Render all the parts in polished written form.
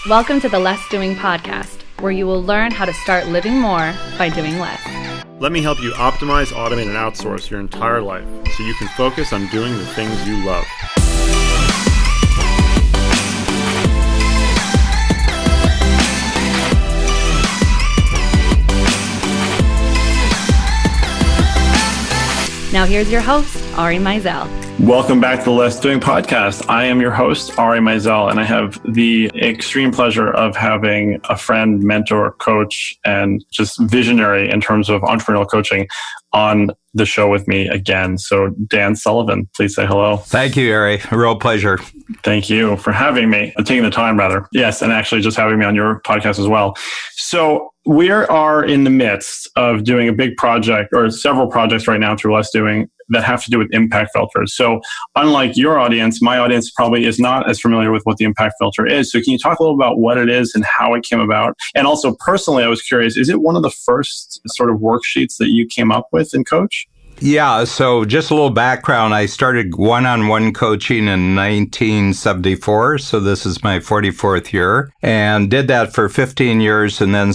Welcome to the Less Doing podcast, where you will learn how to start living more by doing less. Let me help you optimize, automate, and outsource your entire life so you can focus on doing the things you love. Now here's your host, Ari Mizell. Welcome back to the Less Doing podcast. I am your host, Ari Mizell, and I have the extreme pleasure of having a friend, mentor, coach, and just visionary in terms of entrepreneurial coaching on the show with me again. So Dan Sullivan, please say hello. Thank you, Ari. A real pleasure. Thank you for having me, taking the time rather. Yes, and actually just having me on your podcast as well. So we are in the midst of doing a big project or several projects right now through Less Doing that have to do with impact filters. So unlike your audience, my audience probably is not as familiar with what the impact filter is. So can you talk a little about what it is and how it came about? And also personally, I was curious, is it one of the first sort of worksheets that you came up with in Coach? Yeah, so just a little background. I started one-on-one coaching in 1974, so this is my 44th year, and did that for 15 years and then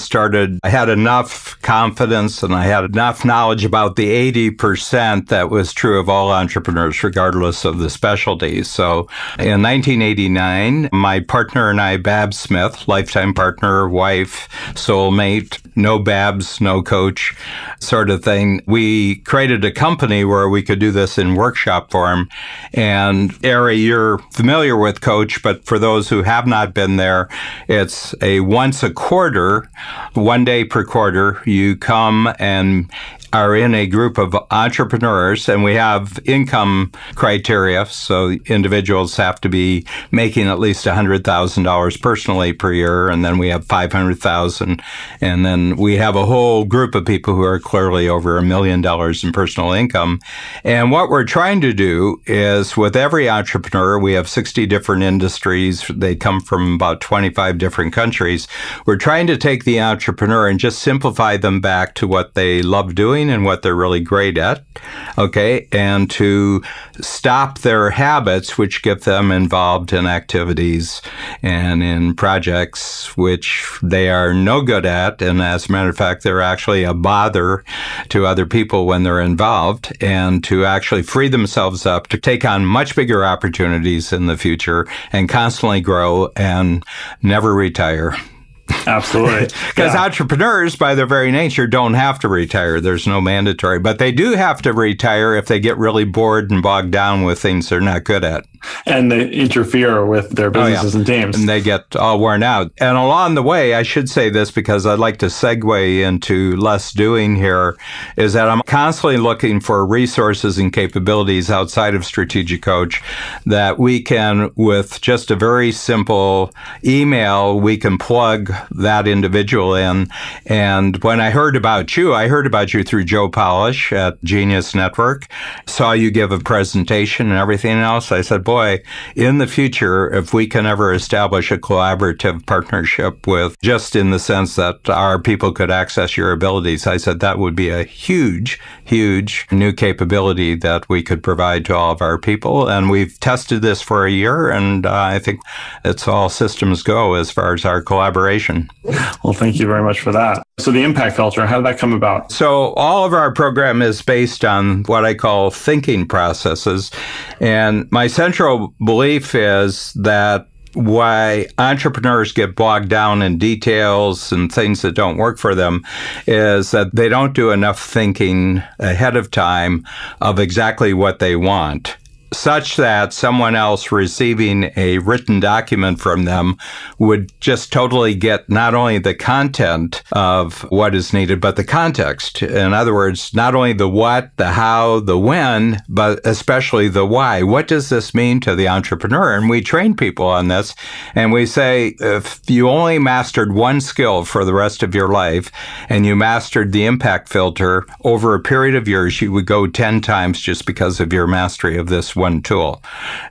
I had enough confidence and I had enough knowledge about the 80% that was true of all entrepreneurs, regardless of the specialty. So in 1989, my partner and I, Babs Smith, lifetime partner, wife, soulmate, no Babs, no coach sort of thing, we created a company where we could do this in workshop form. And Ari, you're familiar with Coach, but for those who have not been there, it's a once a quarter, 1 day per quarter, you come and are in a group of entrepreneurs, and we have income criteria. So individuals have to be making at least $100,000 personally per year, and then we have $500,000, and then we have a whole group of people who are clearly over $1 million in personal income. And what we're trying to do is, with every entrepreneur, we have 60 different industries. They come from about 25 different countries. We're trying to take the entrepreneur and just simplify them back to what they love doing and what they're really great at, okay, and to stop their habits, which get them involved in activities and in projects which they are no good at, and as a matter of fact, they're actually a bother to other people when they're involved, and to actually free themselves up to take on much bigger opportunities in the future and constantly grow and never retire. Absolutely. Because entrepreneurs, by their very nature, don't have to retire. There's no mandatory. But they do have to retire if they get really bored and bogged down with things they're not good at. And they interfere with their businesses and teams. And they get all worn out. And along the way, I should say this because I'd like to segue into Less Doing here, is that I'm constantly looking for resources and capabilities outside of Strategic Coach that we can, with just a very simple email, we can plug that individual in. And when I heard about you through Joe Polish at Genius Network, saw you give a presentation and everything else. I said, boy, in the future, if we can ever establish a collaborative partnership with, just in the sense that our people could access your abilities, I said that would be a huge, huge new capability that we could provide to all of our people. And we've tested this for a year, and I think it's all systems go as far as our collaboration. Well, thank you very much for that. So the impact filter, how did that come about? So all of our program is based on what I call thinking processes. And my central belief is that why entrepreneurs get bogged down in details and things that don't work for them is that they don't do enough thinking ahead of time of exactly what they want, such that someone else receiving a written document from them would just totally get not only the content of what is needed, but the context. In other words, not only the what, the how, the when, but especially the why. What does this mean to the entrepreneur? And we train people on this, and we say, if you only mastered one skill for the rest of your life, and you mastered the impact filter over a period of years, you would go 10 times just because of your mastery of this one tool.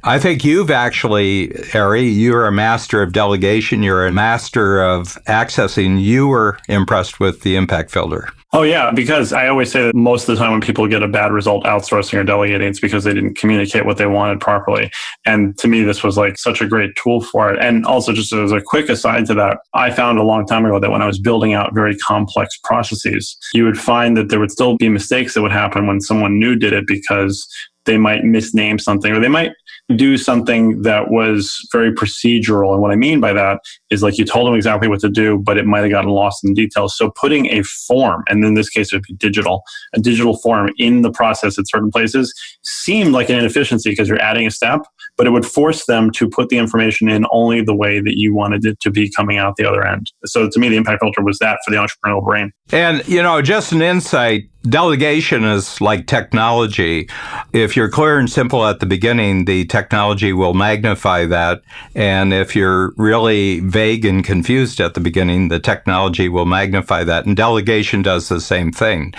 I think you've actually, Ari, you're a master of delegation. You're a master of accessing. You were impressed with the impact filter. Oh, yeah, because I always say that most of the time when people get a bad result outsourcing or delegating, it's because they didn't communicate what they wanted properly. And to me, this was like such a great tool for it. And also, just as a quick aside to that, I found a long time ago that when I was building out very complex processes, you would find that there would still be mistakes that would happen when someone new did it because they might misname something or they might do something that was very procedural. And what I mean by that is like you told them exactly what to do, but it might have gotten lost in the details. So putting a form, and in this case it would be a digital form in the process at certain places seemed like an inefficiency because you're adding a step, but it would force them to put the information in only the way that you wanted it to be coming out the other end. So to me, the impact filter was that for the entrepreneurial brain. And, just an insight, delegation is like technology. If you're clear and simple at the beginning, the technology will magnify that. And if you're really vague and confused at the beginning, the technology will magnify that. And delegation does the same thing.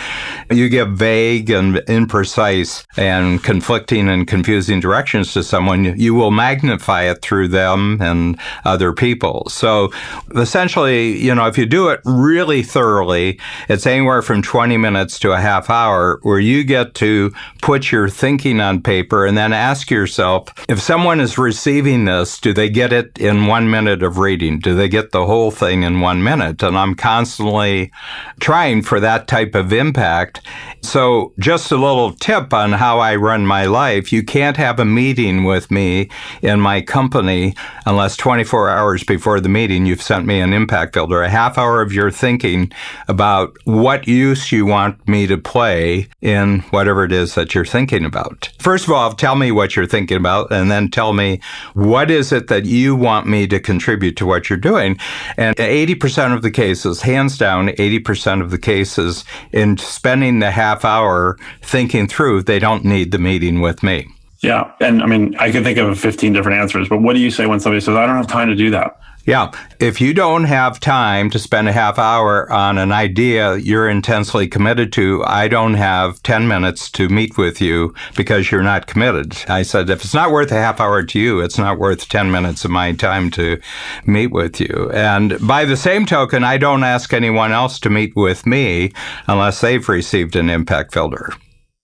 You give vague and imprecise and conflicting and confusing directions to someone, you will magnify it through them and other people. So essentially, if you do it really thoroughly, it's anywhere from 20 minutes to a half hour where you get to put your thinking on paper and then ask yourself, if someone is receiving this, do they get it in 1 minute of reading? Do they get the whole thing in 1 minute? And I'm constantly trying for that type of impact. So just a little tip on how I run my life. You can't have a meeting with me in my company unless 24 hours before the meeting, you've sent me an impact filter, a half hour of your thinking about what use you want me to play in whatever it is that you're thinking about. First of all, tell me what you're thinking about, and then tell me what is it that you want me to contribute to what you're doing. And 80% of the cases, hands down, 80% of the cases in spending the half hour thinking through, they don't need the meeting with me. Yeah. And I mean, I could think of 15 different answers, but what do you say when somebody says, I don't have time to do that? Yeah. If you don't have time to spend a half hour on an idea you're intensely committed to, I don't have 10 minutes to meet with you because you're not committed. I said, if it's not worth a half hour to you, it's not worth 10 minutes of my time to meet with you. And by the same token, I don't ask anyone else to meet with me unless they've received an impact filter.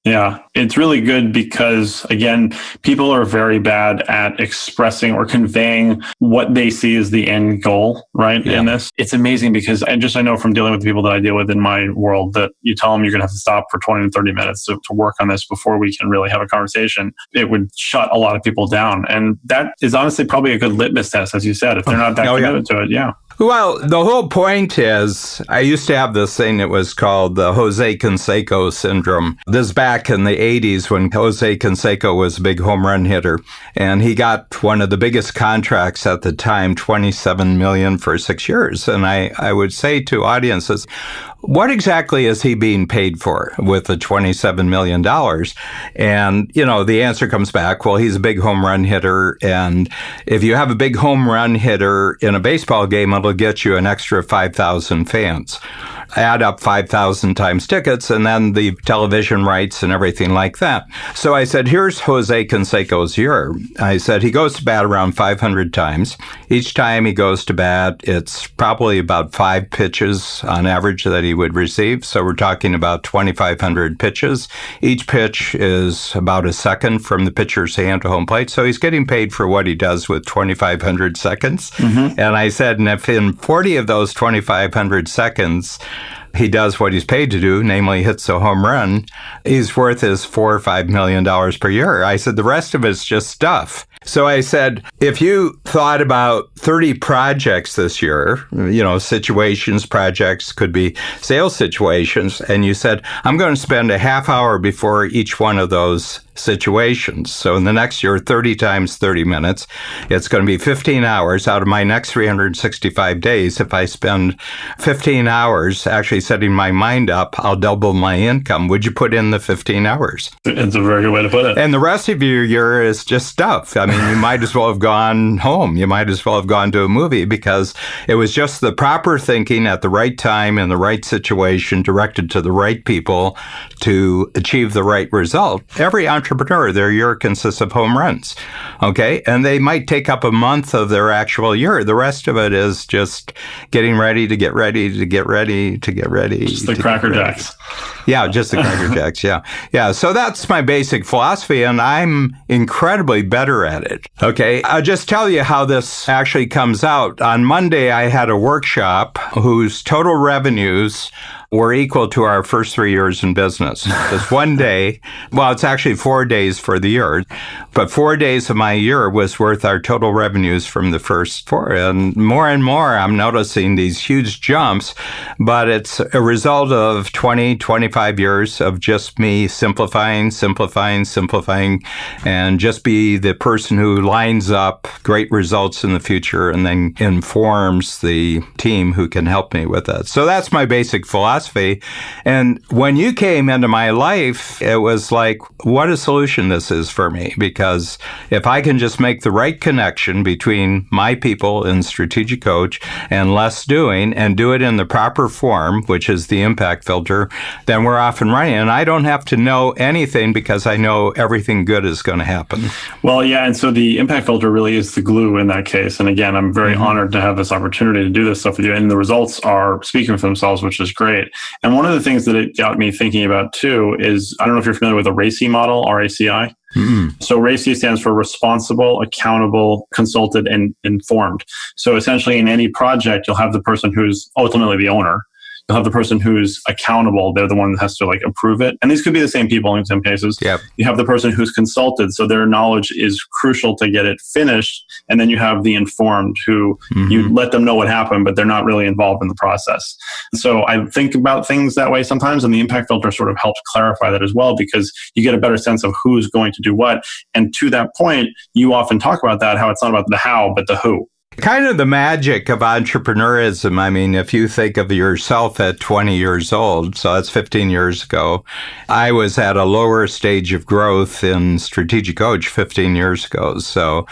Yeah, it's really good because, again, people are very bad at expressing or conveying what they see as the end goal, right? Yeah. In this. It's amazing because I know from dealing with the people that I deal with in my world that you tell them you're going to have to stop for 20 to 30 minutes to work on this before we can really have a conversation. It would shut a lot of people down. And that is honestly probably a good litmus test, as you said, if they're not that committed to it. Yeah. Well, the whole point is, I used to have this thing that was called the Jose Canseco syndrome. This is back in the 80s when Jose Canseco was a big home run hitter. And he got one of the biggest contracts at the time, $27 million for 6 years. And I would say to audiences, what exactly is he being paid for with the $27 million? And, the answer comes back, well, he's a big home run hitter. And if you have a big home run hitter in a baseball game, it'll get you an extra 5,000 fans. Add up 5,000 times tickets and then the television rights and everything like that. So I said, here's Jose Canseco's year. I said, he goes to bat around 500 times. Each time he goes to bat, it's probably about 5 pitches on average that he would receive. So we're talking about 2,500 pitches. Each pitch is about a second from the pitcher's hand to home plate. So he's getting paid for what he does with 2,500 seconds. Mm-hmm. And I said, and if in 40 of those 2,500 seconds, he does what he's paid to do, namely hits a home run, he's worth his $4 or $5 million per year. I said, the rest of it's just stuff. So I said, if you thought about 30 projects this year, situations, projects, could be sales situations, and you said, I'm going to spend a half hour before each one of those situations. So in the next year, 30 times 30 minutes, it's going to be 15 hours out of my next 365 days. If I spend 15 hours actually setting my mind up, I'll double my income. Would you put in the 15 hours? It's a very good way to put it. And the rest of your year is just stuff. I mean, you might as well have gone home. You might as well have gone to a movie because it was just the proper thinking at the right time in the right situation, directed to the right people to achieve the right result. Every entrepreneur, their year consists of home runs, okay? And they might take up a month of their actual year. The rest of it is just getting ready to get ready to get ready to get ready. Just the Cracker Jacks. Yeah, just the Cracker Jacks. Yeah. Yeah. So that's my basic philosophy, and I'm incredibly better at it. Okay. I'll just tell you how this actually comes out. On Monday, I had a workshop whose total revenues were equal to our first 3 years in business. Just one day, well, it's actually 4 days for the year, but 4 days of my year was worth our total revenues from the first 4. And more, I'm noticing these huge jumps, but it's a result of 20, 25 years of just me simplifying, and just be the person who lines up great results in the future and then informs the team who can help me with it. So that's my basic philosophy. And when you came into my life, it was like, what a solution this is for me. Because if I can just make the right connection between my people and strategic coach and less doing and do it in the proper form, which is the impact filter, then we're off and running. And I don't have to know anything because I know everything good is going to happen. Well, yeah. And so the impact filter really is the glue in that case. And again, I'm very honored to have this opportunity to do this stuff with you. And the results are speaking for themselves, which is great. And one of the things that it got me thinking about too is, I don't know if you're familiar with the RACI model, RACI. So RACI stands for responsible, accountable, consulted, and informed. So essentially in any project, you'll have the person who's ultimately the owner. You'll have the person who's accountable. They're the one that has to approve it. And these could be the same people in some cases. Yep. You have the person who's consulted. So their knowledge is crucial to get it finished. And then you have the informed who you let them know what happened, but they're not really involved in the process. So I think about things that way sometimes. And the impact filter sort of helps clarify that as well, because you get a better sense of who's going to do what. And to that point, you often talk about that, how it's not about the how, but the who. Kind of the magic of entrepreneurism. I mean, if you think of yourself at 20 years old, so that's 15 years ago, I was at a lower stage of growth in Strategic Coach 15 years ago. So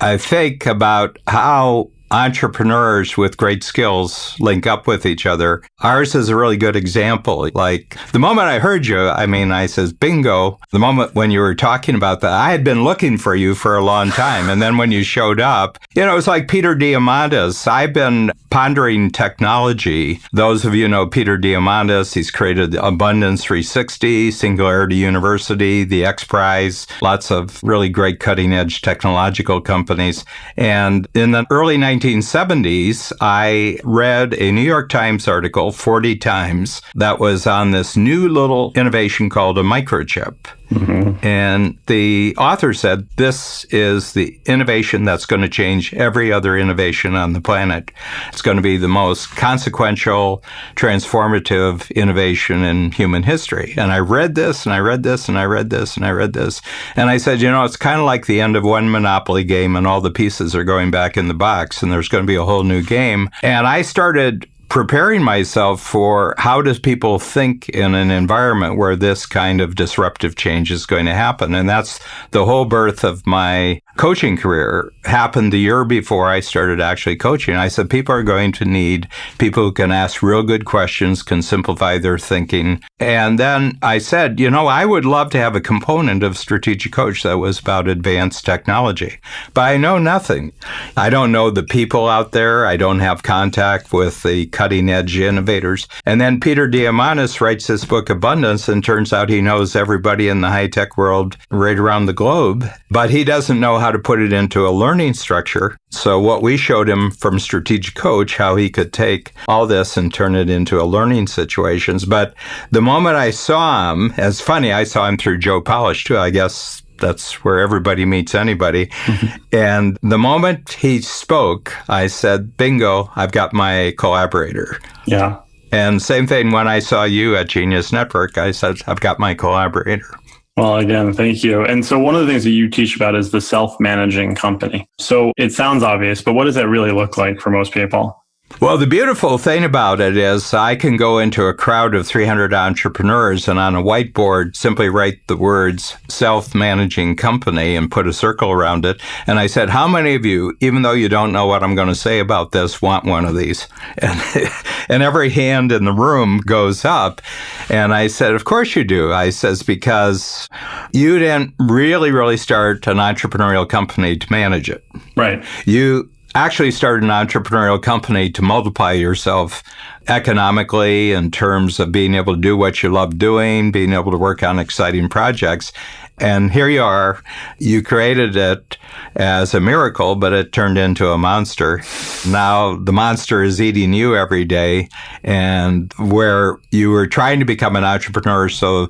I think about how entrepreneurs with great skills link up with each other. Ours is a really good example. Like the moment I heard you, I says, bingo. The moment when you were talking about that, I had been looking for you for a long time. And then when you showed up, it was like Peter Diamandis. I've been pondering technology. Those of you know Peter Diamandis. He's created Abundance 360, Singularity University, the X Prize, lots of really great cutting edge technological companies. And in the early 1970s, I read a New York Times article 40 times that was on this new little innovation called a microchip. And the author said, this is the innovation that's going to change every other innovation on the planet. It's going to be the most consequential, transformative innovation in human history. And I read this, and I read this, and I read this, and I read this. And I said, it's kind of like the end of one Monopoly game, and all the pieces are going back in the box, and there's going to be a whole new game. And I started preparing myself for how does people think in an environment where this kind of disruptive change is going to happen. And that's the whole birth of my coaching career. Happened the year before I started actually coaching. I said, people are going to need people who can ask real good questions, can simplify their thinking. And then I said, I would love to have a component of Strategic Coach that was about advanced technology, but I know nothing. I don't know the people out there. I don't have contact with the cutting edge innovators. And then Peter Diamandis writes this book, Abundance, and turns out he knows everybody in the high tech world right around the globe, but he doesn't know how to put it into a learning structure. So what we showed him from Strategic Coach, how he could take all this and turn it into a learning situations. But the moment I saw him, it's funny, I saw him through Joe Polish too. I guess that's where everybody meets anybody. And the moment he spoke, I said, bingo, I've got my collaborator. Yeah. And same thing when I saw you at Genius Network, I said, I've got my collaborator. Well, again, thank you. And so one of the things that you teach about is the self-managing company. So it sounds obvious, but what does that really look like for most people? Well, the beautiful thing about it is I can go into a crowd of 300 entrepreneurs and on a whiteboard simply write the words self-managing company and put a circle around it. And I said, how many of you, even though you don't know what I'm going to say about this, want one of these? And every hand in the room goes up. And I said, of course you do. I says, because you didn't really start an entrepreneurial company to manage it. Right. You actually start an entrepreneurial company to multiply yourself economically in terms of being able to do what you love doing, being able to work on exciting projects. And here you are. You created it as a miracle, but it turned into a monster. Now the monster is eating you every day. And where you were trying to become an entrepreneur so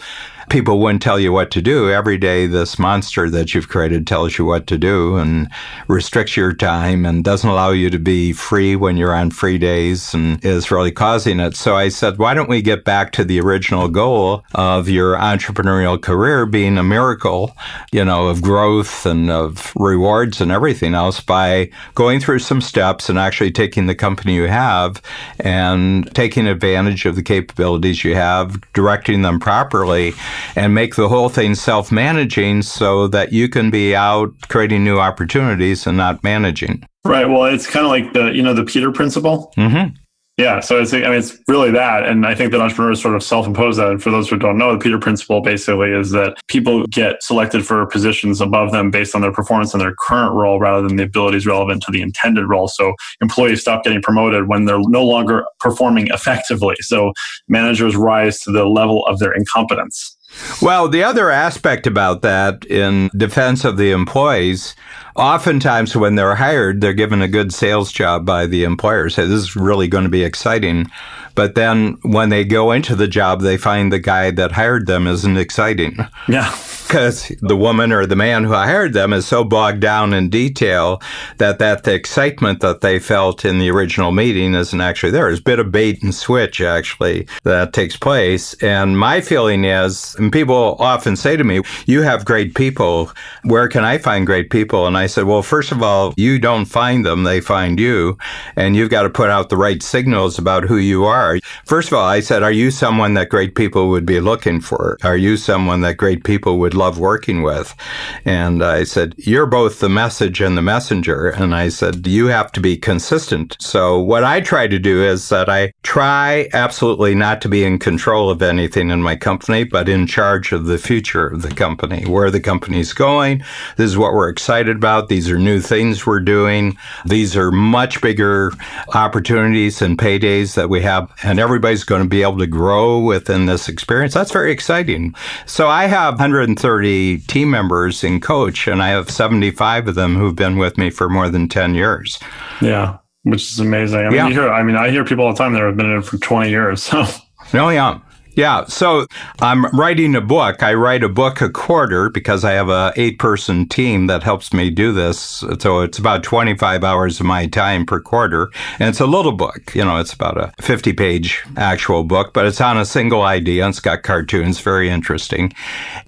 people wouldn't tell you what to do, every day this monster that you've created tells you what to do and restricts your time and doesn't allow you to be free when you're on free days and is really causing it. So I said, why don't we get back to the original goal of your entrepreneurial career being a miracle, of growth and of rewards and everything else by going through some steps and actually taking the company you have and taking advantage of the capabilities you have, directing them properly, and make the whole thing self-managing so that you can be out creating new opportunities and not managing. Right. Well, it's kind of like the Peter principle. Mm-hmm. Yeah. So it's really that. And I think that entrepreneurs sort of self-impose that. And for those who don't know, the Peter principle basically is that people get selected for positions above them based on their performance in their current role rather than the abilities relevant to the intended role. So employees stop getting promoted when they're no longer performing effectively. So managers rise to the level of their incompetence. Well, the other aspect about that in defense of the employees, oftentimes when they're hired, they're given a good sales job by the employer. Say, this is really going to be exciting. But then when they go into the job, they find the guy that hired them isn't exciting. Yeah. Because the woman or the man who hired them is so bogged down in detail that the excitement that they felt in the original meeting isn't actually there. There's a bit of bait and switch, actually, that takes place. And my feeling is, and people often say to me, you have great people. Where can I find great people? And I said, well, first of all, you don't find them. They find you. And you've got to put out the right signals about who you are. First of all, I said, are you someone that great people would be looking for? Are you someone that great people would love working with? And I said, you're both the message and the messenger. And I said, you have to be consistent. So what I try to do is that I try absolutely not to be in control of anything in my company, but in charge of the future of the company, where the company's going. This is what we're excited about. These are new things we're doing. These are much bigger opportunities and paydays that we have. And everybody's going to be able to grow within this experience. That's very exciting. So I have 130 team members in Coach, and I have 75 of them who've been with me for more than 10 years. Yeah, which is amazing. I hear people all the time that have been in it for 20 years. So. Oh, yeah. Yeah. So I'm writing a book. I write a book a quarter because I have a 8-person team that helps me do this. So it's about 25 hours of my time per quarter. And it's a little book. It's about a 50-page actual book, but it's on a single idea. And it's got cartoons, very interesting.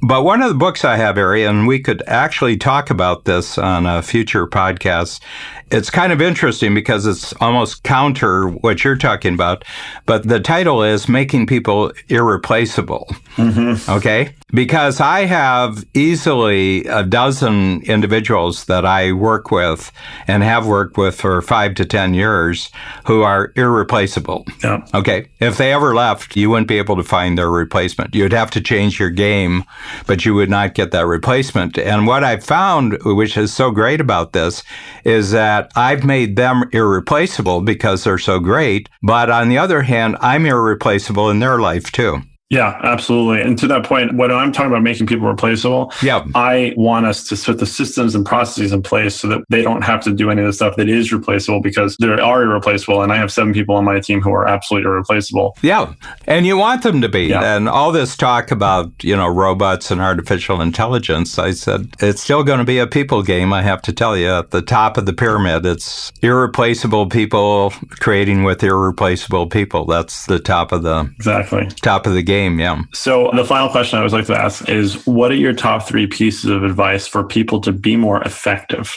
But one of the books I have, Ari, and we could actually talk about this on a future podcast. It's kind of interesting because it's almost counter what you're talking about, but the title is Making People Irreplaceable. Mm-hmm. Okay? Because I have easily a dozen individuals that I work with and have worked with for 5 to 10 years who are irreplaceable. Yeah. Okay? If they ever left, you wouldn't be able to find their replacement. You'd have to change your game, but you would not get that replacement. And what I've found, which is so great about this, is that I've made them irreplaceable because they're so great. But on the other hand, I'm irreplaceable in their life too. Yeah, absolutely. And to that point, when I'm talking about making people replaceable, I want us to put the systems and processes in place so that they don't have to do any of the stuff that is replaceable because they are irreplaceable. And I have 7 people on my team who are absolutely irreplaceable. Yeah. And you want them to be. Yeah. And all this talk about, robots and artificial intelligence, I said, it's still going to be a people game, I have to tell you. At the top of the pyramid, it's irreplaceable people creating with irreplaceable people. That's the top of the game. Yeah. So the final question I always like to ask is, what are your top 3 pieces of advice for people to be more effective?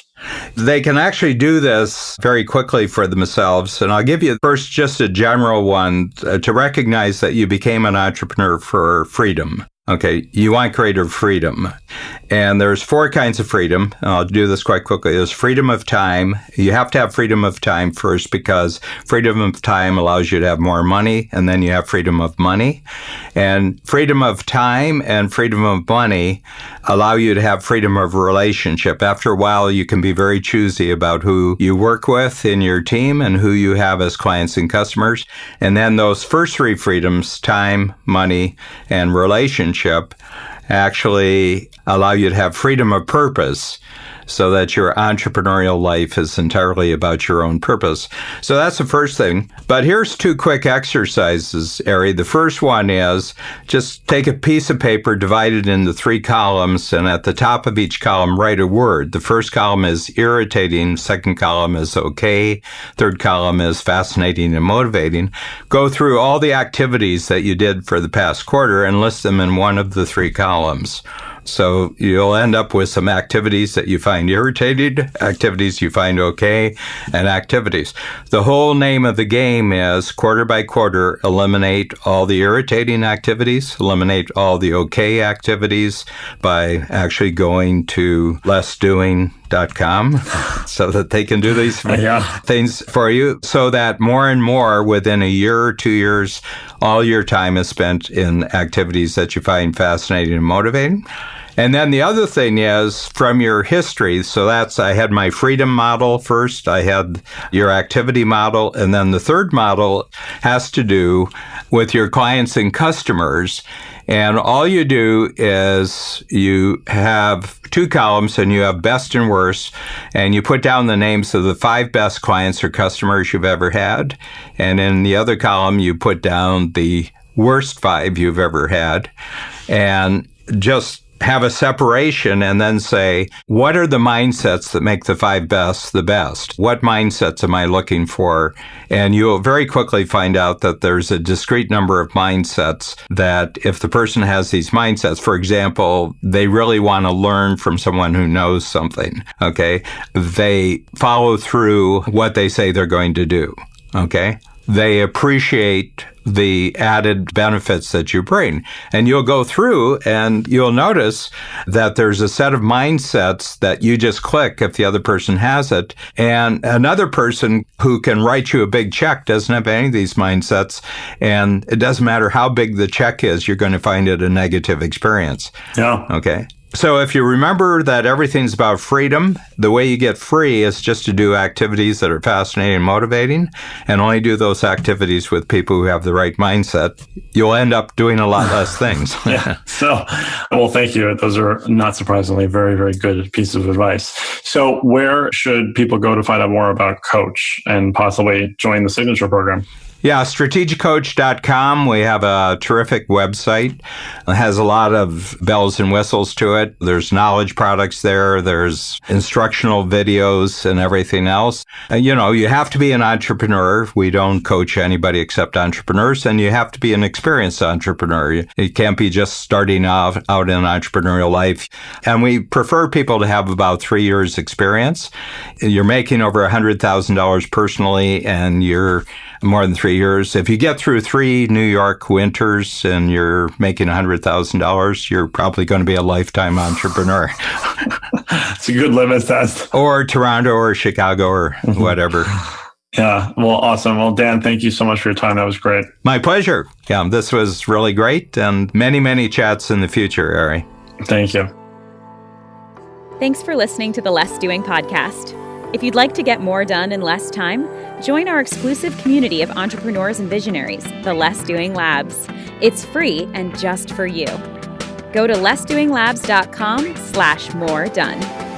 They can actually do this very quickly for themselves. And I'll give you first just a general one to recognize that you became an entrepreneur for freedom. Okay, you want greater freedom. And there's 4 kinds of freedom. I'll do this quite quickly. There's freedom of time. You have to have freedom of time first because freedom of time allows you to have more money, and then you have freedom of money. And freedom of time and freedom of money allow you to have freedom of relationship. After a while, you can be very choosy about who you work with in your team and who you have as clients and customers. And then those first 3 freedoms, time, money, and relationship, actually allow you to have freedom of purpose so that your entrepreneurial life is entirely about your own purpose. So that's the first thing. But here's 2 quick exercises, Ari. The first one is just take a piece of paper, divide it into 3 columns, and at the top of each column, write a word. The first column is irritating. Second column is okay. Third column is fascinating and motivating. Go through all the activities that you did for the past quarter and list them in one of the 3 columns. So you'll end up with some activities that you find irritating, activities you find okay, and activities. The whole name of the game is quarter by quarter, eliminate all the irritating activities, eliminate all the okay activities by actually going to lessdoing.com so that they can do these things for you, so that more and more within a year or 2 years, all your time is spent in activities that you find fascinating and motivating. And then the other thing is from your history. So I had my freedom model first. I had your activity model. And then the third model has to do with your clients and customers. And all you do is you have 2 columns and you have best and worst, and you put down the names of the 5 best clients or customers you've ever had. And in the other column, you put down the worst 5 you've ever had, and just have a separation and then say, what are the mindsets that make the 5 best the best? What mindsets am I looking for? And you'll very quickly find out that there's a discrete number of mindsets that if the person has these mindsets, for example, they really want to learn from someone who knows something, okay? They follow through what they say they're going to do, okay? They appreciate the added benefits that you bring. And you'll go through and you'll notice that there's a set of mindsets that you just click if the other person has it. And another person who can write you a big check doesn't have any of these mindsets. And it doesn't matter how big the check is, you're going to find it a negative experience. Yeah. Okay. So if you remember that everything's about freedom, the way you get free is just to do activities that are fascinating and motivating, and only do those activities with people who have the right mindset. You'll end up doing a lot less things. Yeah. So, well, thank you. Those are not surprisingly very, very good pieces of advice. So where should people go to find out more about Coach and possibly join the Signature program? Yeah, strategiccoach.com. We have a terrific website. It has a lot of bells and whistles to it. There's knowledge products there. There's instructional videos and everything else. You have to be an entrepreneur. We don't coach anybody except entrepreneurs, and you have to be an experienced entrepreneur. You can't be just starting out in entrepreneurial life. And we prefer people to have about 3 years experience. You're making over $100,000 personally, and you're more than 3 years. If you get through 3 New York winters and you're making $100,000, you're probably going to be a lifetime entrepreneur. It's a good litmus test. Or Toronto or Chicago or whatever. Yeah. Well, awesome. Well, Dan, thank you so much for your time. That was great. My pleasure. Yeah, this was really great, and many, many chats in the future, Ari. Thank you. Thanks for listening to the Less Doing podcast. If you'd like to get more done in less time, join our exclusive community of entrepreneurs and visionaries, the Less Doing Labs. It's free and just for you. Go to lessdoinglabs.com/more done.